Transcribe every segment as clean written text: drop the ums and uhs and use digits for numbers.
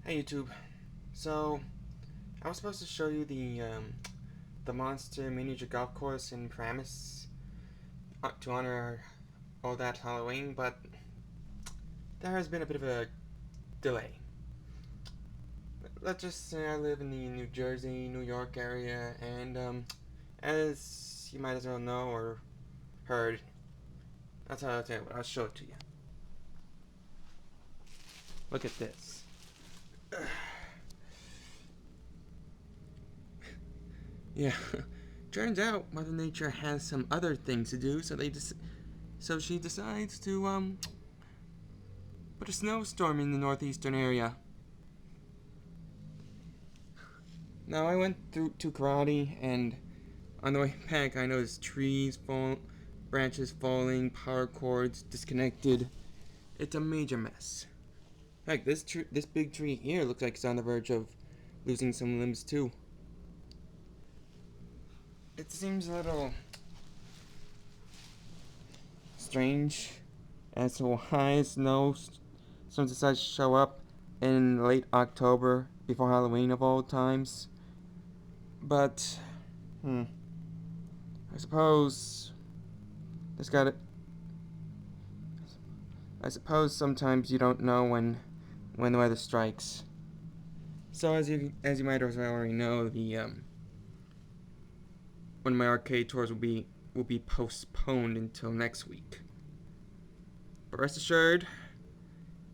Hey YouTube. So I was supposed to show you the monster miniature golf course in Paramus to honor all that Halloween, but there has been a bit of a delay. Let's just say I live in the New Jersey, New York area, and as you might as well know or heard, that's how I'll tell you what. I'll show it to you. Look at this. Yeah. Turns out Mother Nature has some other things to do, so she decides to put a snowstorm in the northeastern area. Now I went through to karate, and on the way back I noticed branches falling, power cords disconnected. It's a major mess. Heck, this big tree here looks like it's on the verge of losing some limbs too. It seems a little strange as to why snowstorms decide to show up in late October before Halloween of all times. But, I suppose this got it. I suppose sometimes you don't know when the weather strikes. So as you might already know, the one of my arcade tours will be postponed until next week. But rest assured,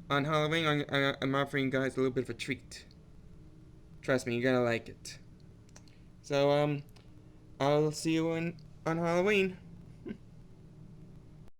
on Halloween I'm offering you guys a little bit of a treat. Trust me, you're gonna like it. So I'll see you on Halloween.